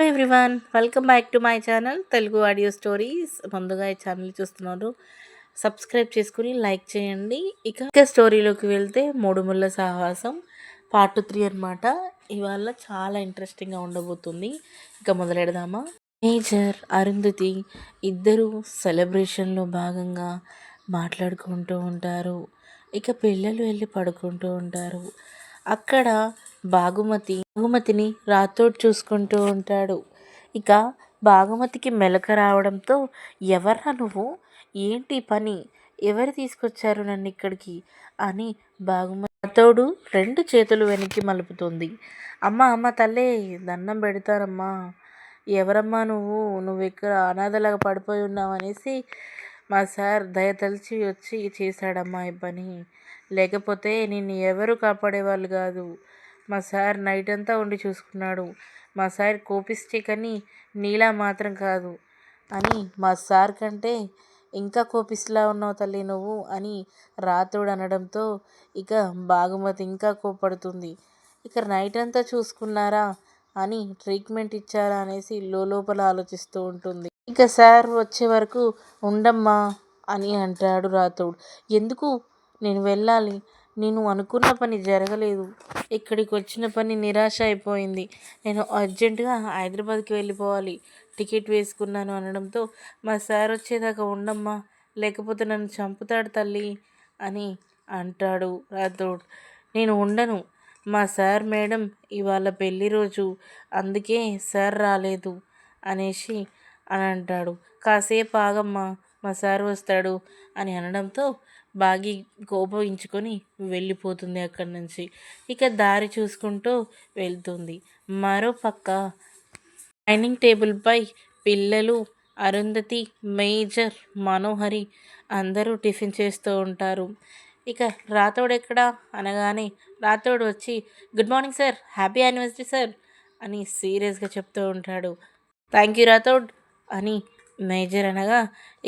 Hello everyone, welcome back to my channel Telugu audio stories. ముందుగా ఈ channel చూస్తున్నారు, subscribe చేసుకుని లైక్ చేయండి. ఇక స్టోరీలోకి వెళ్తే మూడు ముళ్ళ సాహసం పార్ట్ 3 అనమాట. ఇవాళ చాలా ఇంట్రెస్టింగ్గా ఉండబోతుంది. ఇక మొదలెడదామా? మేజర్, అరుంధతి ఇద్దరు సెలబ్రేషన్లో భాగంగా మాట్లాడుకుంటూ ఉంటారు. ఇక పిల్లలు వెళ్ళి పడుకుంటూ ఉంటారు. అక్కడ బాగుమతిని రాతోడు చూసుకుంటూ ఉంటాడు. ఇక బాగుమతికి మెలక రావడంతో, ఎవర్రా నువ్వు, ఏంటి పని, ఎవరు తీసుకొచ్చారు నన్ను ఇక్కడికి అని రాతోడు రెండు చేతులు వెనక్కి మలుపుతుంది. అమ్మ తల్లే, దండం పెడతారమ్మా, ఎవరమ్మా నువ్వు ఇక్కడ అనాథలాగా పడిపోయి ఉన్నావు అనేసి మా సార్ దయతలిచి వచ్చి చేశాడమ్మా ఈ పని. లేకపోతే నిన్ను ఎవరు కాపాడేవాళ్ళు కాదు. మా సార్ నైట్ అంతా ఉండి చూసుకున్నాడు. మా సార్ కోపిస్తే కానీ నీలా మాత్రం కాదు అని, మా సార్ కంటే ఇంకా కోపిస్లా ఉన్నావు తల్లి నువ్వు అని రాతోడు అనడంతో ఇక బాగుమతి ఇంకా కోపడుతుంది. ఇక నైట్ అంతా చూసుకున్నారా అని, ట్రీట్మెంట్ ఇచ్చారా అనేసి లోపల ఆలోచిస్తూ ఉంటుంది. ఇక సార్ వచ్చే వరకు ఉండమ్మా అని అంటాడు రాతోడు. ఎందుకు నేను వెళ్ళాలి, నేను అనుకున్న పని జరగలేదు, ఇక్కడికి వచ్చిన పని నిరాశ అయిపోయింది, నేను అర్జెంటుగా హైదరాబాద్కి వెళ్ళిపోవాలి, టికెట్ వేసుకున్నాను అనడంతో, మా సార్ వచ్చేదాకా ఉండమ్మా, లేకపోతే నన్ను చంపుతాడు తల్లి అని అంటాడు రాతోడు. నేను ఉండను, మా సార్ మేడం ఇవాళ పెళ్లి రోజు, అందుకే సార్ రాలేదు అనేసి అని అంటాడు. కాసేపు ఆగమ్మా, మా సార్ వస్తాడు అని అనడంతో బాగి కోపగించుకొని వెళ్ళిపోతుంది అక్కడి నుంచి. ఇక దారి చూసుకుంటూ వెళ్తుంది. మరోపక్క డైనింగ్ టేబుల్పై పిల్లలు, అరుంధతి, మేజర్, మనోహరి అందరూ టిఫిన్ చేస్తూ ఉంటారు. ఇక రాతోడు ఎక్కడా అనగానే రాతోడు వచ్చి, good morning sir, happy anniversary sir అని సీరియస్గా చెప్తూ ఉంటాడు. థ్యాంక్ యూ రాతోడ్ అని మేజర్ అనగా,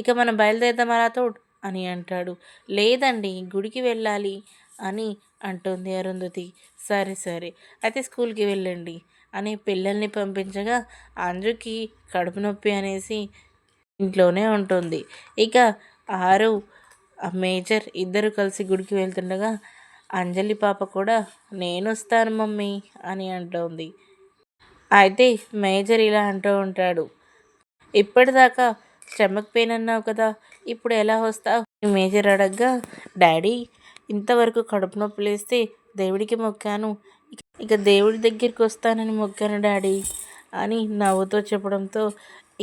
ఇక మనం బయలుదేరదామా రాతోడ్ అని అంటాడు. లేదండి, గుడికి వెళ్ళాలి అని అంటుంది అరుంధతి. సరే అయితే స్కూల్కి వెళ్ళండి అని పిల్లల్ని పంపించగా, అంజుకి కడుపు నొప్పి అనేసి ఇంట్లోనే ఉంటుంది. ఇక ఆరు, మేజర్ ఇద్దరు కలిసి గుడికి వెళ్తుండగా అంజలి పాప కూడా నేను వస్తాను మమ్మీ అని అంటోంది. అయితే మేజర్ ఇలా అంటూ ఉంటాడు, ఇప్పటిదాకా స్టమక్ పెయిన్ అన్నావు కదా, ఇప్పుడు ఎలా వస్తావు? మేజర్ అడగ్గా, డాడీ ఇంతవరకు కడుపు నొప్పి లేస్తే దేవుడికి మొక్కాను, ఇక దేవుడి దగ్గరికి వస్తానని మొక్కాను డాడీ అని నవ్వుతో చెప్పడంతో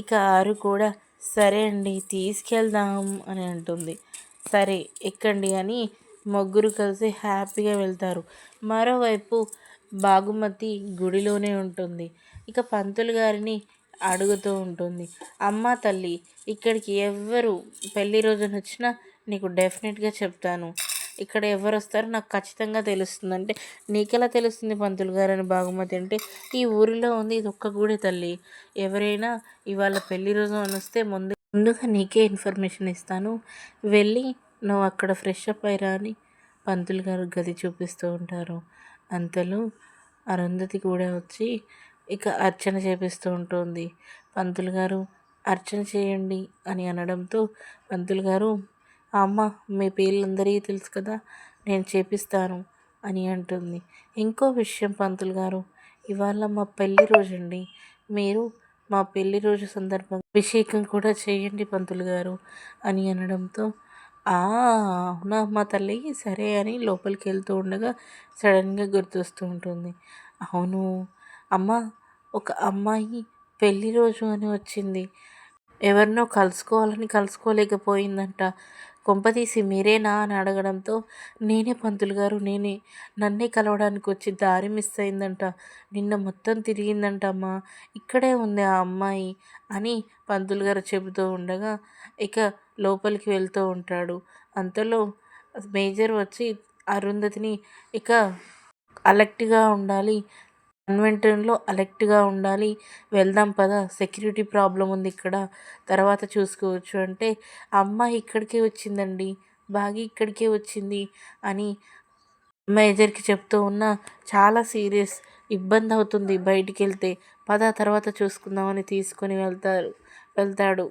ఇక ఆరు కూడా సరే అండి తీసుకెళ్దాం అని అంటుంది. సరే ఎక్కండి అని ముగ్గురు కలిసి హ్యాపీగా వెళ్తారు. మరోవైపు బాగుమతి గుడిలోనే ఉంటుంది. ఇక పంతులు గారిని అడుగుతూ ఉంటుంది, అమ్మ తల్లి, ఇక్కడికి ఎవ్వరు పెళ్లి రోజున వచ్చినా నీకు డెఫినెట్గా చెప్తాను, ఇక్కడ ఎవరు వస్తారో నాకు ఖచ్చితంగా తెలుస్తుంది. అంటే నీకెలా తెలుస్తుంది పంతులు గారు అని బాగుమతి అంటే, ఈ ఊరిలో ఉంది ఇది ఒక్క గుడి తల్లి, ఎవరైనా ఇవాళ పెళ్లి రోజు అని వస్తే ముందుగా నీకే ఇన్ఫర్మేషన్ ఇస్తాను, వెళ్ళి నువ్వు అక్కడ ఫ్రెష్ అప్ అయ్యిరా అని పంతులు గారు గది చూపిస్తూ ఉంటారు. అంతలో అరుంధతి కూడా వచ్చి ఇక అర్చన చేపిస్తూ ఉంటుంది. పంతులు గారు అర్చన చేయండి అని అనడంతో పంతులు గారు, అమ్మ మీ పేర్లందరికీ తెలుసు కదా, నేను చేపిస్తాను అని అంటుంది. ఇంకో విషయం పంతులు గారు, ఇవాళ మా పెళ్లి రోజు అండి, మీరు మా పెళ్లి రోజు సందర్భంగా అభిషేకం కూడా చేయండి పంతులు గారు అని అనడంతో, అవునా మా తల్లి, సరే అని లోపలికి వెళ్తూ ఉండగా సడన్గా గుర్తొస్తూ ఉంటుంది. అవును అమ్మ, ఒక అమ్మాయి పెళ్లి రోజు అని వచ్చింది, ఎవరినో కలుసుకోవాలని కలుసుకోలేకపోయిందంట, కొంపతీసి మీరేనా అని అడగడంతో, నేనే పంతులు గారు, నన్నే కలవడానికి వచ్చి దారి మిస్ అయిందంట, నిన్న మొత్తం తిరిగిందంట అమ్మా, ఇక్కడే ఉంది ఆ అమ్మాయి అని పంతులు గారు చెబుతూ ఉండగా ఇక లోపలికి వెళ్తూ ఉంటాడు. అంతలో మేజర్ వచ్చి అరుంధతిని, ఇక అలర్ట్గా ఉండాలి, కన్వెంటన్లో అలర్ట్గా ఉండాలి, వెళ్దాం పద, సెక్యూరిటీ ప్రాబ్లం ఉంది ఇక్కడ, తర్వాత చూసుకోవచ్చు అంటే, అమ్మాయి ఇక్కడికే వచ్చిందండి, బాగి ఇక్కడికే వచ్చింది అని మేజర్కి చెప్తూ ఉన్నా చాలా సీరియస్, ఇబ్బంది అవుతుంది బయటికెళ్తే, పద తర్వాత చూసుకుందామని తీసుకొని వెళ్తాడు.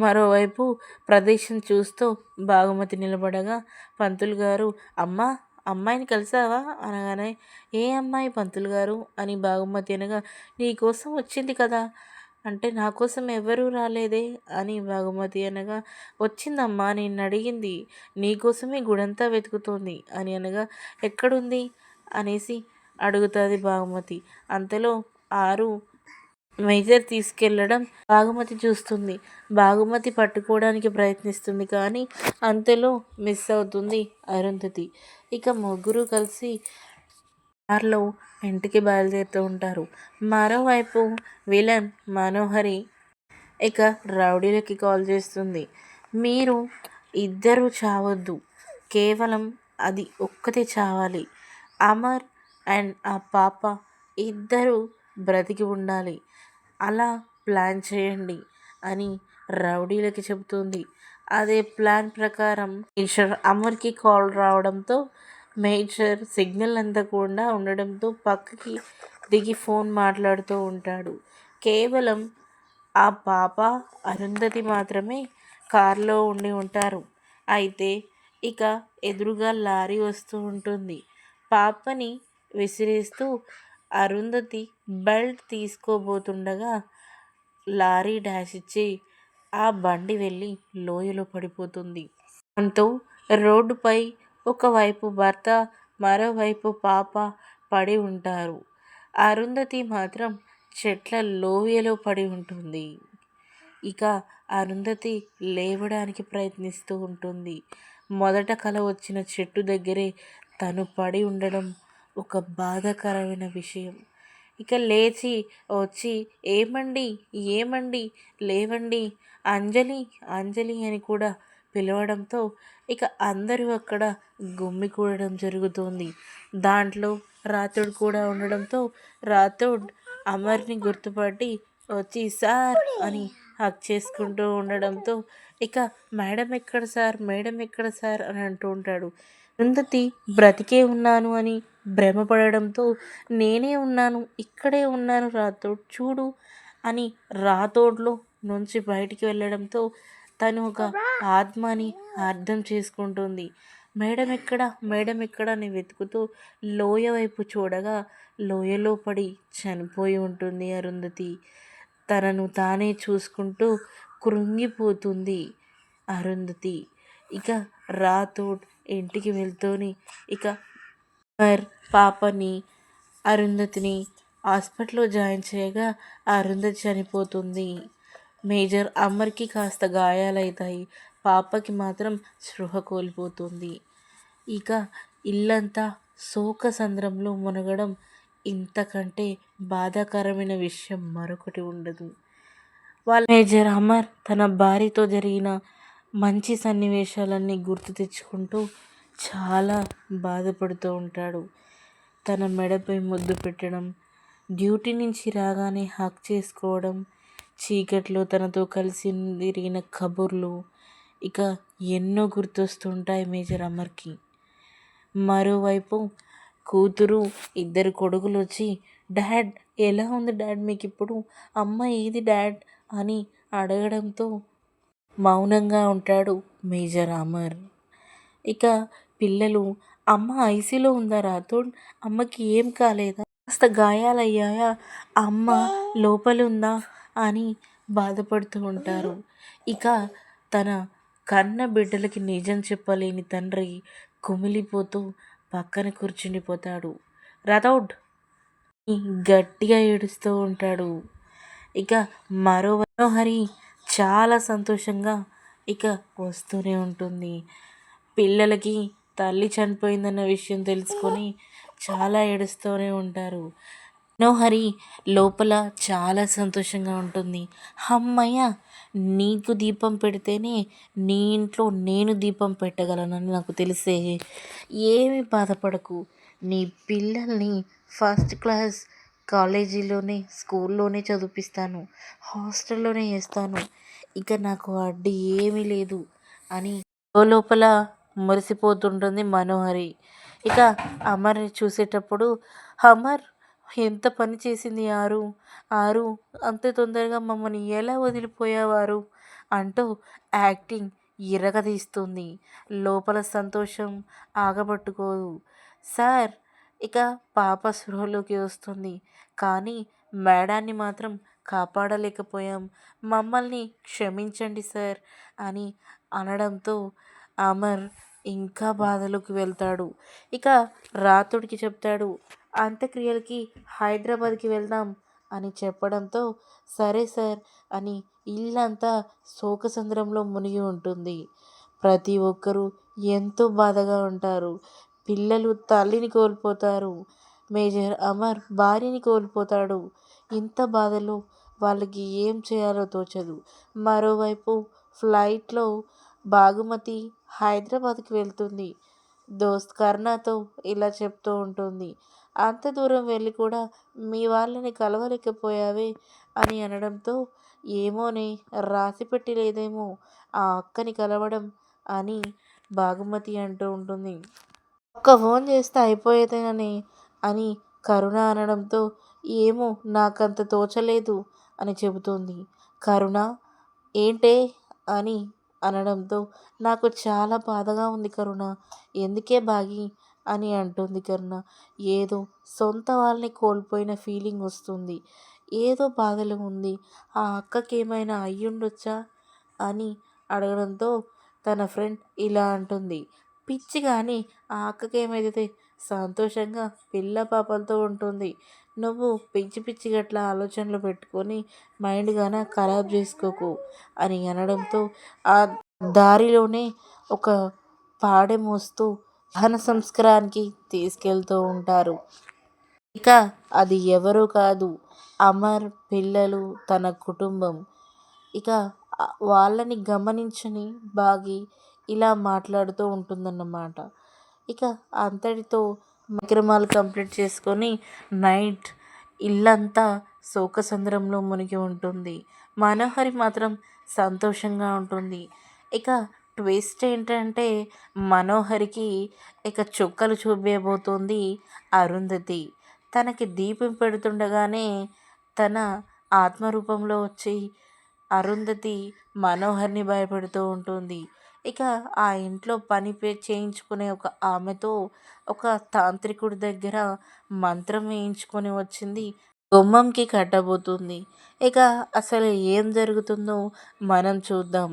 మరోవైపు ప్రదేశం చూస్తూ భాగుమతి నిలబడగా పంతులు గారు, అమ్మా, అమ్మాయిని కలిసావా అనగానే, ఏ అమ్మాయి పంతులు గారు అని భాగుమతి అనగా, నీకోసం వచ్చింది కదా అంటే, నా కోసం ఎవరూ రాలేదే అని భాగుమతి అనగా, వచ్చిందమ్మా, నిన్నడిగింది, నీకోసమే గుడంతా వెతుకుతోంది అని అనగా, ఎక్కడుంది అనేసి అడుగుతుంది భాగుమతి. అంతలో ఆరు మేజర్ తీసుకెళ్ళడం భాగుమతి చూస్తుంది. భాగుమతి పట్టుకోవడానికి ప్రయత్నిస్తుంది కానీ అంతలో మిస్ అవుతుంది అరుంధతి. ఇక ముగ్గురు కలిసి కార్లో ఇంటికి బయలుదేరుతూ ఉంటారు. మరోవైపు విలన్ మనోహరి ఇక రౌడీలకి కాల్ చేస్తుంది. మీరు ఇద్దరూ చావొద్దు, కేవలం అది ఒక్కతే చావాలి. అమర్ అండ్ ఆ పాప ఇద్దరూ బ్రతికి ఉండాలి, అలా ప్లాన్ చేయండి అని రౌడీలకి చెబుతుంది. అదే ప్లాన్ ప్రకారం మేజర్ అమర్కి కాల్ రావడంతో మేజర్ సిగ్నల్ అందకుండా ఉండడంతో పక్కకి దిగి ఫోన్ మాట్లాడుతూ ఉంటాడు. కేవలం ఆ పాప అరుంధతి మాత్రమే కారులో ఉండి ఉంటారు. అయితే ఇక ఎదురుగా లారీ వస్తూ ఉంటుంది. పాపని విసిరేస్తూ అరుంధతి బెల్ట్ తీసుకోబోతుండగా లారీ డాష్ ఇచ్చి ఆ బండి వెళ్ళి లోయలో పడిపోతుంది. దాంతో రోడ్డుపై ఒకవైపు భర్త, మరోవైపు పాప పడి ఉంటారు. అరుంధతి మాత్రం చెట్ల లోయలో పడి ఉంటుంది. ఇక అరుంధతి లేవడానికి ప్రయత్నిస్తూ ఉంటుంది. మొదట కల వచ్చిన చెట్టు దగ్గరే తను పడి ఉండడం ఒక బాధాకరమైన విషయం. ఇక లేచి వచ్చి, ఏమండి, ఏమండి, లేవండి, అంజలి, అంజలి అని కూడా పిలవడంతో ఇక అందరూ అక్కడ గుమ్మికూడడం జరుగుతుంది. దాంట్లో రాథోడ్ కూడా ఉండడంతో రాథోడ్ అమర్ని గుర్తుపట్టి వచ్చి సార్ అని హక్ చేసుకుంటూ ఉండడంతో ఇక మేడం ఎక్కడ సార్, మేడం ఎక్కడ సార్ అని అంటూ ఉంటాడు. అరుంధతి బ్రతికే ఉన్నాను అని భ్రమపడడంతో, నేనే ఉన్నాను, ఇక్కడే ఉన్నాను రాథోడ్, చూడు అని రాథోడ్లో నుంచి బయటికి వెళ్ళడంతో తను ఒక ఆత్మని అర్థం చేసుకుంటుంది. మేడం ఎక్కడ, మేడం ఎక్కడ అని వెతుకుతూ లోయ వైపు చూడగా లోయలో పడి చనిపోయి ఉంటుంది అరుంధతి. తనను తానే చూసుకుంటూ కృంగిపోతుంది అరుంధతి. ఇక రాథోడ్ ఇంటికి వెళ్తూని ఇక పాపని, అరుంధతిని హాస్పిటల్లో జాయిన్ చేయగా అరుంధతి చనిపోతుంది. మేజర్ అమర్కి కాస్త గాయాలవుతాయి, పాపకి మాత్రం స్పృహ కోల్పోతుంది. ఇక ఇల్లంతా శోకసంద్రంలో మునగడం ఇంతకంటే బాధాకరమైన విషయం మరొకటి ఉండదు. మేజర్ అమర్ తన భార్యతో జరిగిన మంచి సన్నివేశాలన్నీ గుర్తు తెచ్చుకుంటూ చాలా బాధపడుతూ ఉంటాడు. తన మెడపై ముద్దు పెట్టడం, డ్యూటీ నుంచి రాగానే హక్ చేసుకోవడం, చీకట్లో తనతో కలిసి తిరిగిన కబుర్లు, ఇక ఎన్నో గుర్తొస్తుంటాయి మేజర్ అమర్కి. మరోవైపు కూతురు, ఇద్దరు కొడుకులు వచ్చి, డాడ్ ఎలా ఉంది డాడ్ మీకు ఇప్పుడు, అమ్మ ఏది డాడ్ అని అడగడంతో మౌనంగా ఉంటాడు మేజర్ అమర్. ఇక పిల్లలు, అమ్మ ఐసీలో ఉందా రాథోడ్, అమ్మకి ఏం కాలేదా, కాస్త గాయాలయ్యాయా, అమ్మ లోపలుందా అని బాధపడుతూ ఉంటారు. ఇక తన కన్న బిడ్డలకి నిజం చెప్పలేని తండ్రి కుమిలిపోతూ పక్కన కూర్చుండిపోతాడు. రాథోడ్ గట్టిగా ఏడుస్తూ ఉంటాడు. ఇక మనోహరి చాలా సంతోషంగా ఇక వస్తూనే ఉంటుంది. పిల్లలకి తల్లి చనిపోయిందన్న విషయం తెలుసుకొని చాలా ఏడుస్తూనే ఉంటారు. మనోహరి లోపల చాలా సంతోషంగా ఉంటుంది. అమ్మయ్య, నీకు దీపం పెడితేనే నీ ఇంట్లో నేను దీపం పెట్టగలనని నాకు తెలిసే, ఏమి బాధపడకు, నీ పిల్లల్ని ఫస్ట్ క్లాస్ కాలేజీలోనే, స్కూల్లోనే చదివిపిస్తాను, హాస్టల్లోనే వేస్తాను, ఇక నాకు అడ్డు ఏమీ లేదు అని లోపల మురిసిపోతుంటుంది మనోహరి. ఇక అమర్ని చూసేటప్పుడు, అమర్ ఎంత పని చేసింది ఆరు, ఆరు అంత తొందరగా మమ్మల్ని ఎలా వదిలిపోయేవారు అంటూ యాక్టింగ్ ఇరగదీస్తుంది. లోపల సంతోషం ఆగబట్టుకోదు. సార్ ఇక పాప స్పృహలోకి వస్తుంది. కానీ మేడాన్ని మాత్రం కాపాడలేకపోయాం. మమ్మల్ని క్షమించండి సార్ అని అనడంతో అమర్ ఇంకా బాధలోకి వెళ్తాడు. ఇక రాతుడికి చెప్తాడు, అంత్యక్రియలకి హైదరాబాద్కి వెళ్దాం అని చెప్పడంతో సరే సార్ అని ఇల్లంతా శోకసంద్రంలో మునిగి ఉంటుంది. ప్రతి ఒక్కరూ ఎంతో బాధగా ఉంటారు. పిల్లలు తల్లిని కోల్పోతారు. మేజర్ అమర్ భార్యని కోల్పోతాడు. ఇంత బాధలో వాళ్ళకి ఏం చేయాలో తోచదు. మరోవైపు ఫ్లైట్లో బాగుమతి హైదరాబాద్కి వెళ్తుంది. దోస్త్ కర్ణతో ఇలా చెప్తూ ఉంటుంది, అంత దూరం వెళ్ళి కూడా మీ వాళ్ళని కలవలేకపోయావే అని అనడంతో ఏమోనే రాసిపెట్టి లేదేమో ఆ అక్కని కలవడం అని బాగుమతి అంటూ ఉంటుంది. ఒక్క ఫోన్ చేస్తే అయిపోయేదేనని అని కరుణ అనడంతో ఏమో నాకంత తోచలేదు అని చెబుతుంది. కరుణ ఏంటే అని అనడంతో నాకు చాలా బాధగా ఉంది కరుణ, ఎందుకే బాగి అని అంటుంది కరుణ. ఏదో సొంత వాళ్ళని కోల్పోయిన ఫీలింగ్ వస్తుంది. ఏదో బాధలో ఉంది. ఆ అక్కకి ఏమైనా అయ్యుండొచ్చా అని అడగడంతో తన ఫ్రెండ్ ఇలా అంటుంది, పిచ్చి కానీ ఆ అక్కకి ఏమైతే సంతోషంగా పిల్ల పాపలతో ఉంటుంది. నువ్వు పిచ్చి పిచ్చి గట్ల ఆలోచనలు పెట్టుకొని మైండ్ గాన ఖరాబ్ చేసుకోకు అని అనడంతో ఆ దారిలోనే ఒక పాడె మోస్తూ దహన సంస్కారానికి తీసుకెళ్తూ ఉంటారు. ఇక అది ఎవరో కాదు, అమర్ పిల్లలు తన కుటుంబం. ఇక వాళ్ళని గమనించని బాగి ఇలా మాట్లాడుతూ ఉంటుందన్నమాట. ఇక అంతటితో కార్యక్రమాలు కంప్లీట్ చేసుకొని నైట్ ఇల్లంతా శోకసంద్రంలో మునిగి ఉంటుంది. మనోహరి మాత్రం సంతోషంగా ఉంటుంది. ఇక ట్విస్ట్ ఏంటంటే మనోహరికి ఇక చుక్కలు చూపించబోతోంది అరుంధతి. తనకి దీపం పెడుతుండగానే తన ఆత్మరూపంలో వచ్చి అరుంధతి మనోహర్ని భయపెడుతూ ఉంటుంది. ఇక ఆ ఇంట్లో పని చేయించుకునే ఒక ఆమెతో ఒక తాంత్రికుడి దగ్గర మంత్రం వేయించుకొని వచ్చింది. గుమ్మంకి కట్టబోతుంది. ఇక అసలు ఏం జరుగుతుందో మనం చూద్దాం.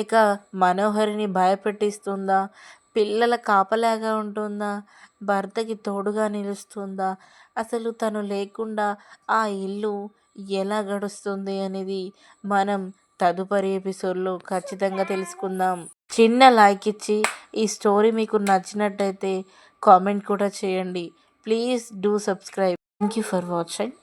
ఇక మనోహరిని భయపెట్టిస్తుందా, పిల్లల కాపలాగా ఉంటుందా, భర్తకి తోడుగా నిలుస్తుందా, అసలు తను లేకుండా ఆ ఇల్లు ఎలా గడుస్తుంది అనేది మనం తదుపరి ఎపిసోడ్లో ఖచ్చితంగా తెలుసుకుందాం. చిన్న లైక్ ఇచ్చి ఈ స్టోరీ మీకు నచ్చినట్టయితే కామెంట్ కూడా చేయండి. Please do subscribe. Thank you for watching.